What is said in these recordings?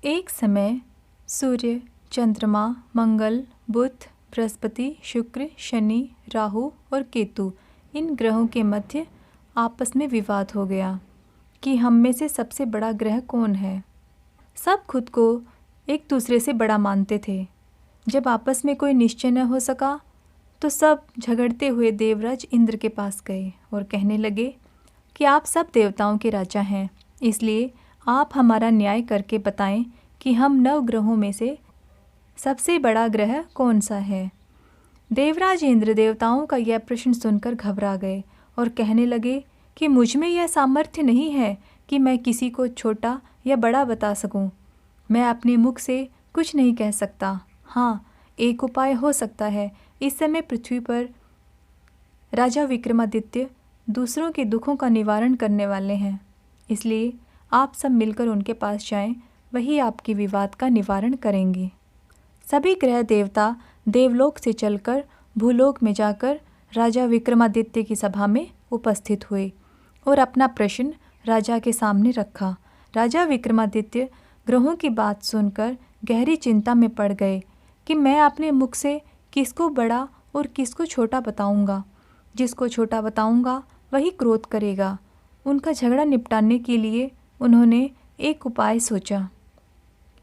एक समय सूर्य, चंद्रमा, मंगल, बुध, बृहस्पति, शुक्र, शनि, राहु और केतु इन ग्रहों के मध्य आपस में विवाद हो गया कि हम में से सबसे बड़ा ग्रह कौन है। सब खुद को एक दूसरे से बड़ा मानते थे। जब आपस में कोई निश्चय न हो सका तो सब झगड़ते हुए देवराज इंद्र के पास गए और कहने लगे कि आप सब देवताओं के राजा हैं, इसलिए आप हमारा न्याय करके बताएं कि हम 9 ग्रहों में से सबसे बड़ा ग्रह कौन सा है। देवराज इंद्र देवताओं का यह प्रश्न सुनकर घबरा गए और कहने लगे कि मुझ में यह सामर्थ्य नहीं है कि मैं किसी को छोटा या बड़ा बता सकूं। मैं अपने मुख से कुछ नहीं कह सकता। हाँ, एक उपाय हो सकता है। इस समय पृथ्वी पर राजा विक्रमादित्य दूसरों के दुखों का निवारण करने वाले हैं, इसलिए आप सब मिलकर उनके पास जाएं, वही आपके विवाद का निवारण करेंगे। सभी ग्रह देवता देवलोक से चलकर भूलोक में जाकर राजा विक्रमादित्य की सभा में उपस्थित हुए और अपना प्रश्न राजा के सामने रखा। राजा विक्रमादित्य ग्रहों की बात सुनकर गहरी चिंता में पड़ गए कि मैं अपने मुख से किसको बड़ा और किसको छोटा बताऊंगा। जिसको छोटा बताऊंगा वही क्रोध करेगा। उनका झगड़ा निपटाने के लिए उन्होंने एक उपाय सोचा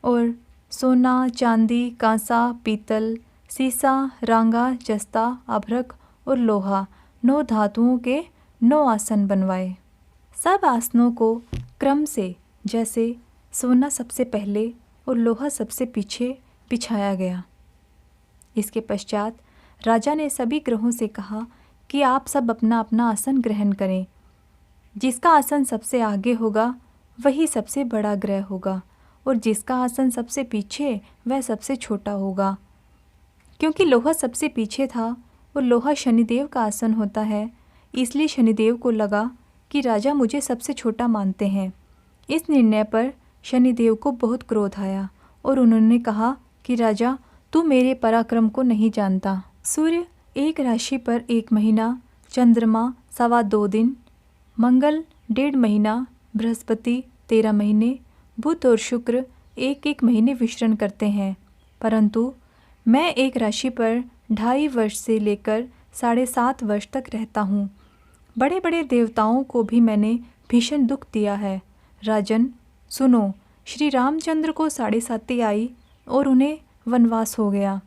और सोना, चांदी, कांसा, पीतल, सीसा, रांगा, जस्ता, अभ्रक और लोहा 9 धातुओं के 9 आसन बनवाए। सब आसनों को क्रम से, जैसे सोना सबसे पहले और लोहा सबसे पीछे बिछाया गया। इसके पश्चात राजा ने सभी ग्रहों से कहा कि आप सब अपना अपना आसन ग्रहण करें। जिसका आसन सबसे आगे होगा वही सबसे बड़ा ग्रह होगा और जिसका आसन सबसे पीछे वह सबसे छोटा होगा। क्योंकि लोहा सबसे पीछे था और लोहा शनिदेव का आसन होता है, इसलिए शनिदेव को लगा कि राजा मुझे सबसे छोटा मानते हैं। इस निर्णय पर शनिदेव को बहुत क्रोध आया और उन्होंने कहा कि राजा, तू मेरे पराक्रम को नहीं जानता। सूर्य एक राशि पर 1 महीना, चंद्रमा 2.25 दिन, मंगल 1.5 महीना, बृहस्पति 13 महीने, बुध और शुक्र 1-1 महीने विचरण करते हैं। परंतु मैं एक राशि पर 2.5 वर्ष से लेकर 7.5 वर्ष तक रहता हूँ। बड़े बड़े देवताओं को भी मैंने भीषण दुख दिया है। राजन सुनो, श्री रामचंद्र को 7.5 आई और उन्हें वनवास हो गया।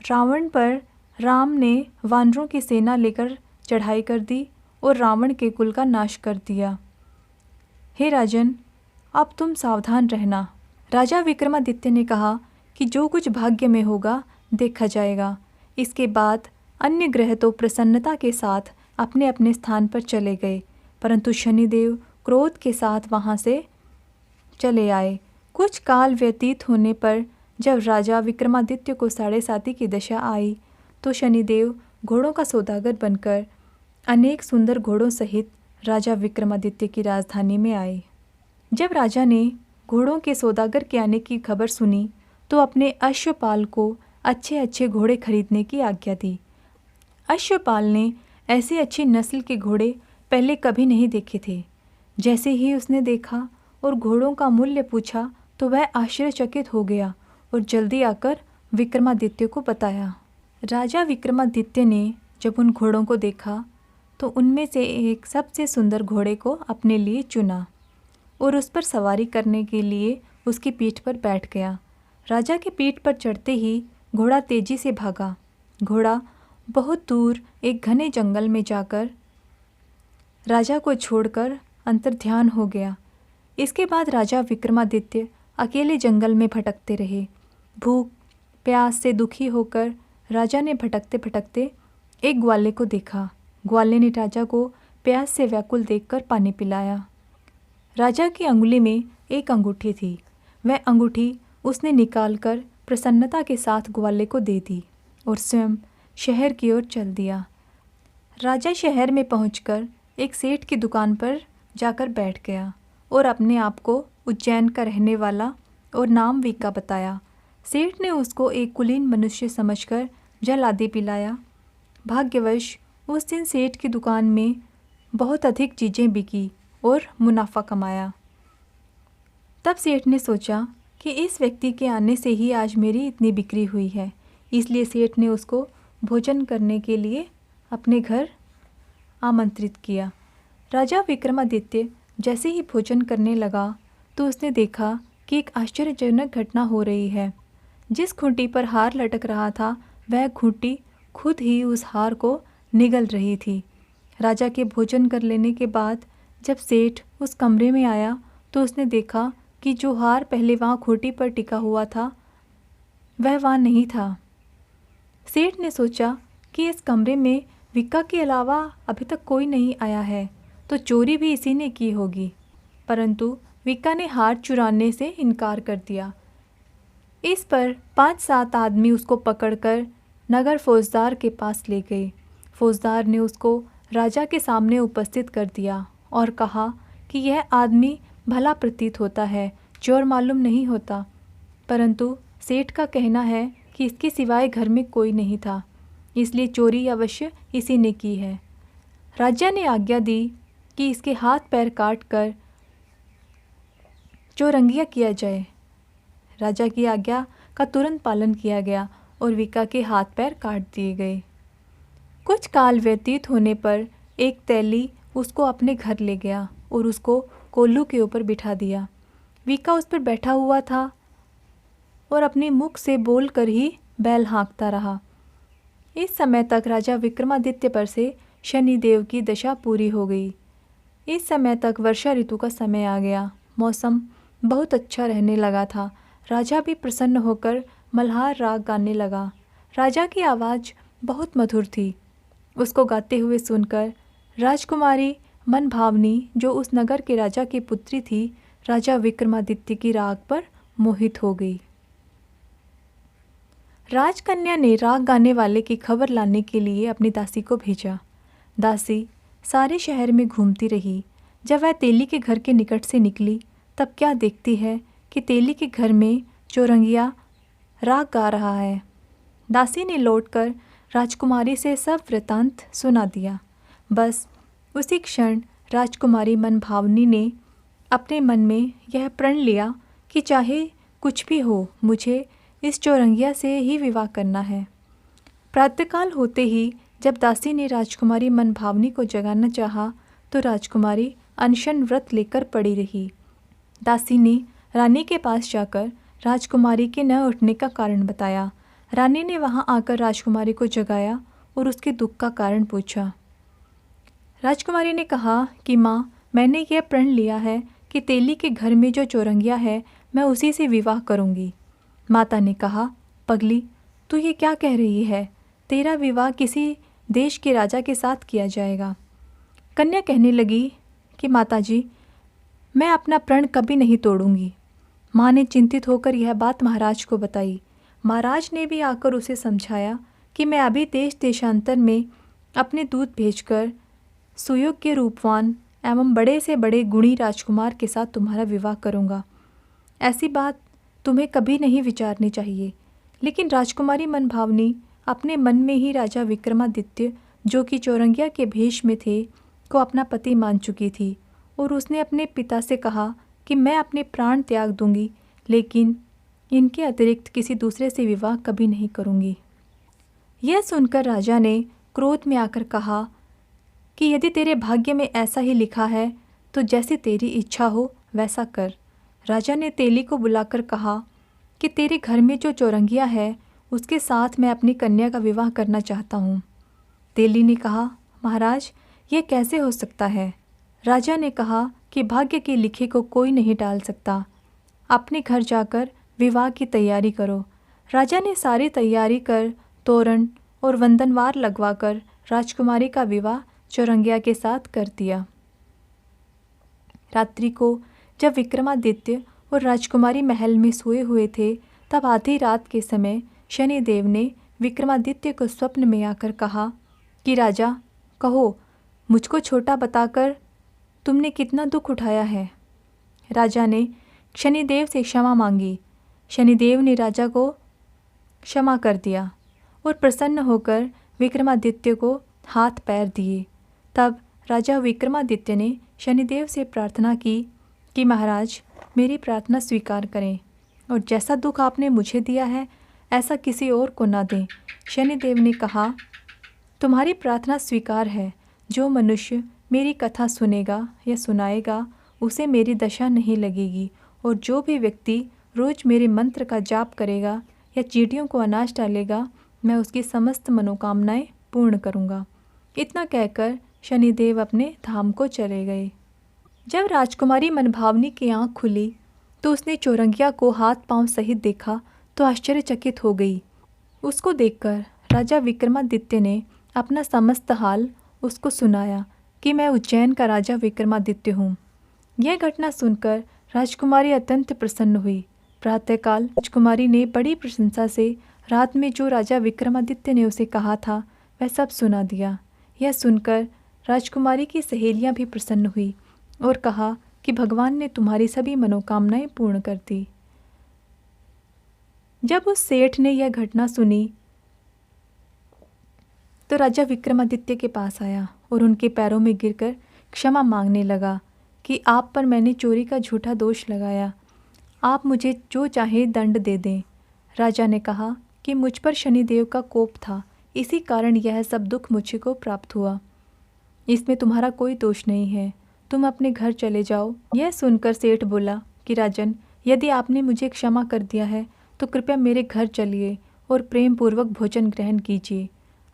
रावण पर राम ने वानरों की सेना लेकर चढ़ाई कर दी और रावण के कुल का नाश कर दिया। हे राजन, अब तुम सावधान रहना। राजा विक्रमादित्य ने कहा कि जो कुछ भाग्य में होगा देखा जाएगा। इसके बाद अन्य ग्रह तो प्रसन्नता के साथ अपने अपने स्थान पर चले गए, परंतु शनिदेव क्रोध के साथ वहाँ से चले आए। कुछ काल व्यतीत होने पर जब राजा विक्रमादित्य को 7.5 की दशा आई तो शनिदेव घोड़ों का सौदागर बनकर अनेक सुंदर घोड़ों सहित राजा विक्रमादित्य की राजधानी में आए। जब राजा ने घोड़ों के सौदागर के आने की खबर सुनी तो अपने अश्वपाल को अच्छे अच्छे घोड़े खरीदने की आज्ञा दी। अश्वपाल ने ऐसी अच्छी नस्ल के घोड़े पहले कभी नहीं देखे थे। जैसे ही उसने देखा और घोड़ों का मूल्य पूछा तो वह आश्चर्यचकित हो गया और जल्दी आकर विक्रमादित्य को बताया। राजा विक्रमादित्य ने जब उन घोड़ों को देखा तो उनमें से एक सबसे सुंदर घोड़े को अपने लिए चुना और उस पर सवारी करने के लिए उसकी पीठ पर बैठ गया। राजा की पीठ पर चढ़ते ही घोड़ा तेजी से भागा। घोड़ा बहुत दूर एक घने जंगल में जाकर राजा को छोड़कर अंतर्ध्यान हो गया। इसके बाद राजा विक्रमादित्य अकेले जंगल में भटकते रहे। भूख प्यास से दुखी होकर राजा ने भटकते भटकते एक ग्वाले को देखा। ग्वाले ने राजा को प्यास से व्याकुल देखकर पानी पिलाया। राजा की अंगुली में एक अंगूठी थी। वह अंगूठी उसने निकालकर प्रसन्नता के साथ ग्वाले को दे दी और स्वयं शहर की ओर चल दिया। राजा शहर में पहुंचकर एक सेठ की दुकान पर जाकर बैठ गया और अपने आप को उज्जैन का रहने वाला और नाम वीका बताया। सेठ ने उसको एक कुलीन मनुष्य समझकर जल आदि पिलाया। भाग्यवश उस दिन सेठ की दुकान में बहुत अधिक चीज़ें बिकी और मुनाफा कमाया। तब सेठ ने सोचा कि इस व्यक्ति के आने से ही आज मेरी इतनी बिक्री हुई है, इसलिए सेठ ने उसको भोजन करने के लिए अपने घर आमंत्रित किया। राजा विक्रमादित्य जैसे ही भोजन करने लगा तो उसने देखा कि एक आश्चर्यजनक घटना हो रही है। जिस खूंटी पर हार लटक रहा था वह खूंटी खुद ही उस हार को निगल रही थी। राजा के भोजन कर लेने के बाद जब सेठ उस कमरे में आया तो उसने देखा कि जो हार पहले वहाँ खूंटी पर टिका हुआ था वह वहाँ नहीं था। सेठ ने सोचा कि इस कमरे में विक्का के अलावा अभी तक कोई नहीं आया है, तो चोरी भी इसी ने की होगी। परंतु विक्का ने हार चुराने से इनकार कर दिया। इस पर 5-7 आदमी उसको पकड़कर नगर फौजदार के पास ले गए। फौजदार ने उसको राजा के सामने उपस्थित कर दिया और कहा कि यह आदमी भला प्रतीत होता है, चोर मालूम नहीं होता, परंतु सेठ का कहना है कि इसके सिवाय घर में कोई नहीं था, इसलिए चोरी अवश्य इसी ने की है। राजा ने आज्ञा दी कि इसके हाथ पैर काट कर चौरंगिया किया जाए। राजा की आज्ञा का तुरंत पालन किया गया और विक्का के हाथ पैर काट दिए गए। कुछ काल व्यतीत होने पर एक तेली उसको अपने घर ले गया और उसको कोल्हू के ऊपर बिठा दिया। विक्का उस पर बैठा हुआ था और अपने मुख से बोल कर ही बैल हाँकता रहा। इस समय तक राजा विक्रमादित्य पर से शनिदेव की दशा पूरी हो गई। इस समय तक वर्षा ऋतु का समय आ गया। मौसम बहुत अच्छा रहने लगा था। राजा भी प्रसन्न होकर मल्हार राग गाने लगा। राजा की आवाज़ बहुत मधुर थी। उसको गाते हुए सुनकर राजकुमारी मनभावनी, जो उस नगर के राजा की पुत्री थी, राजा विक्रमादित्य की राग पर मोहित हो गई। राजकन्या ने राग गाने वाले की खबर लाने के लिए अपनी दासी को भेजा। दासी सारे शहर में घूमती रही। जब वह तेली के घर के निकट से निकली तब क्या देखती है कि तेली के घर में चौरंगिया राग गा रहा है। दासी ने लौटकर राजकुमारी से सब वृतांत सुना दिया। बस उसी क्षण राजकुमारी मनभावनी ने अपने मन में यह प्रण लिया कि चाहे कुछ भी हो, मुझे इस चौरंगिया से ही विवाह करना है। प्रातःकाल होते ही जब दासी ने राजकुमारी मनभावनी को जगाना चाहा तो राजकुमारी अनशन व्रत लेकर पड़ी रही। दासी ने रानी के पास जाकर राजकुमारी के न उठने का कारण बताया। रानी ने वहां आकर राजकुमारी को जगाया और उसके दुख का कारण पूछा। राजकुमारी ने कहा कि माँ, मैंने यह प्रण लिया है कि तेली के घर में जो चौरंगिया है मैं उसी से विवाह करूँगी। माता ने कहा, पगली, तू ये क्या कह रही है? तेरा विवाह किसी देश के राजा के साथ किया जाएगा। कन्या कहने लगी कि माताजी, मैं अपना प्रण कभी नहीं तोड़ूंगी। माँ ने चिंतित होकर यह बात महाराज को बताई। महाराज ने भी आकर उसे समझाया कि मैं अभी देश देशांतर में अपने दूत भेजकर सुयोग्य रूपवान एवं बड़े से बड़े गुणी राजकुमार के साथ तुम्हारा विवाह करूँगा। ऐसी बात तुम्हें कभी नहीं विचारनी चाहिए। लेकिन राजकुमारी मनभावनी अपने मन में ही राजा विक्रमादित्य, जो कि चौरंगिया के भेष में थे, को अपना पति मान चुकी थी और उसने अपने पिता से कहा कि मैं अपने प्राण त्याग दूंगी, लेकिन इनके अतिरिक्त किसी दूसरे से विवाह कभी नहीं करूंगी। यह सुनकर राजा ने क्रोध में आकर कहा कि यदि तेरे भाग्य में ऐसा ही लिखा है तो जैसी तेरी इच्छा हो वैसा कर। राजा ने तेली को बुलाकर कहा कि तेरे घर में जो चौरंगिया है उसके साथ मैं अपनी कन्या का विवाह करना चाहता हूँ। तेली ने कहा, महाराज, यह कैसे हो सकता है? राजा ने कहा कि भाग्य के लिखे को कोई नहीं टाल सकता। अपने घर जाकर विवाह की तैयारी करो। राजा ने सारी तैयारी कर तोरण और वंदनवार लगवाकर राजकुमारी का विवाह चौरंगिया के साथ कर दिया। रात्रि को जब विक्रमादित्य और राजकुमारी महल में सोए हुए थे तब आधी रात के समय शनिदेव ने विक्रमादित्य को स्वप्न में आकर कहा कि राजा, कहो, मुझको छोटा बताकर तुमने कितना दुख उठाया है। राजा ने शनिदेव से क्षमा मांगी। शनिदेव ने राजा को क्षमा कर दिया और प्रसन्न होकर विक्रमादित्य को हाथ पैर दिए। तब राजा विक्रमादित्य ने शनिदेव से प्रार्थना की कि महाराज मेरी प्रार्थना स्वीकार करें और जैसा दुख आपने मुझे दिया है ऐसा किसी और को ना दें। शनिदेव ने कहा, तुम्हारी प्रार्थना स्वीकार है। जो मनुष्य मेरी कथा सुनेगा या सुनाएगा उसे मेरी दशा नहीं लगेगी, और जो भी व्यक्ति रोज मेरे मंत्र का जाप करेगा या चींटियों को अनाज डालेगा मैं उसकी समस्त मनोकामनाएं पूर्ण करूँगा। इतना कहकर शनिदेव अपने धाम को चले गए। जब राजकुमारी मनभावनी की आँख खुली तो उसने चौरंगिया को हाथ पांव सहित देखा तो आश्चर्यचकित हो गई। उसको देखकर राजा विक्रमादित्य ने अपना समस्त हाल उसको सुनाया कि मैं उज्जैन का राजा विक्रमादित्य हूँ। यह घटना सुनकर राजकुमारी अत्यंत प्रसन्न हुई। प्रातःकाल राजकुमारी ने बड़ी प्रशंसा से रात में जो राजा विक्रमादित्य ने उसे कहा था वह सब सुना दिया। यह सुनकर राजकुमारी की सहेलियां भी प्रसन्न हुई और कहा कि भगवान ने तुम्हारी सभी मनोकामनाएं पूर्ण कर दी। जब उस सेठ ने यह घटना सुनी तो राजा विक्रमादित्य के पास आया और उनके पैरों में गिरकर क्षमा मांगने लगा कि आप पर मैंने चोरी का झूठा दोष लगाया, आप मुझे जो चाहे दंड दे दें। राजा ने कहा कि मुझ पर शनिदेव का कोप था, इसी कारण यह सब दुख मुझे को प्राप्त हुआ। इसमें तुम्हारा कोई दोष नहीं है, तुम अपने घर चले जाओ। यह सुनकर सेठ बोला कि राजन, यदि आपने मुझे क्षमा कर दिया है तो कृपया मेरे घर चलिए और प्रेम पूर्वक भोजन ग्रहण कीजिए,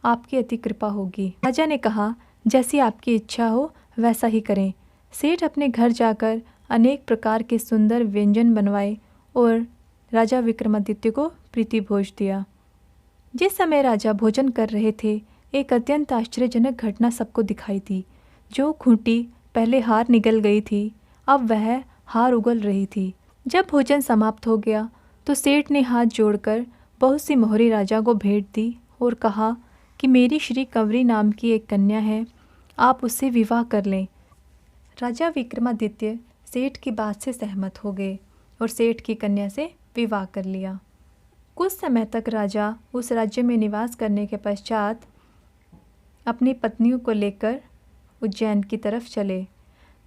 आपकी अति कृपा होगी। राजा ने कहा, जैसी आपकी इच्छा हो वैसा ही करें। सेठ अपने घर जाकर अनेक प्रकार के सुंदर व्यंजन बनवाए और राजा विक्रमादित्य को प्रीति भोज दिया। जिस समय राजा भोजन कर रहे थे एक अत्यंत आश्चर्यजनक घटना सबको दिखाई दी। जो खूंटी पहले हार निगल गई थी अब वह हार उगल रही थी। जब भोजन समाप्त हो गया तो सेठ ने हाथ जोड़कर बहुत सी मोहरी राजा को भेंट दी और कहा कि मेरी श्री कंवरी नाम की एक कन्या है, आप उससे विवाह कर लें। राजा विक्रमादित्य सेठ की बात से सहमत हो गए और सेठ की कन्या से विवाह कर लिया। कुछ समय तक राजा उस राज्य में निवास करने के पश्चात अपनी पत्नियों को लेकर उज्जैन की तरफ चले।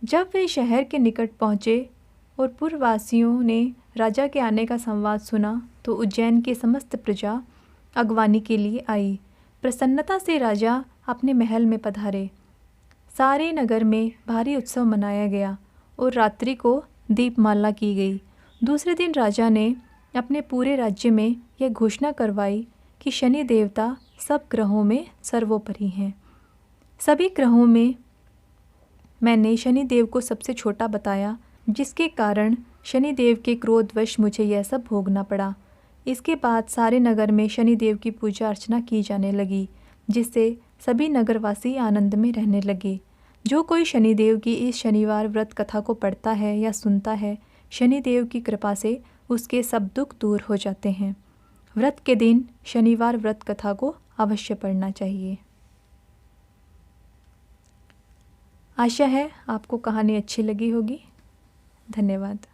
जब वे शहर के निकट पहुँचे और पुरवासियों ने राजा के आने का संवाद सुना तो उज्जैन की समस्त प्रजा अगवानी के लिए आई। प्रसन्नता से राजा अपने महल में पधारे। सारे नगर में भारी उत्सव मनाया गया और रात्रि को दीपमाला की गई। दूसरे दिन राजा ने अपने पूरे राज्य में यह घोषणा करवाई कि शनि देवता सब ग्रहों में सर्वोपरि हैं। सभी ग्रहों में मैंने शनिदेव को सबसे छोटा बताया, जिसके कारण शनिदेव के क्रोधवश मुझे यह सब भोगना पड़ा। इसके बाद सारे नगर में शनिदेव की पूजा अर्चना की जाने लगी, जिससे सभी नगरवासी आनंद में रहने लगे। जो कोई शनिदेव की इस शनिवार व्रत कथा को पढ़ता है या सुनता है, शनिदेव की कृपा से उसके सब दुख दूर हो जाते हैं। व्रत के दिन शनिवार व्रत कथा को अवश्य पढ़ना चाहिए। आशा है आपको कहानी अच्छी लगी होगी। धन्यवाद।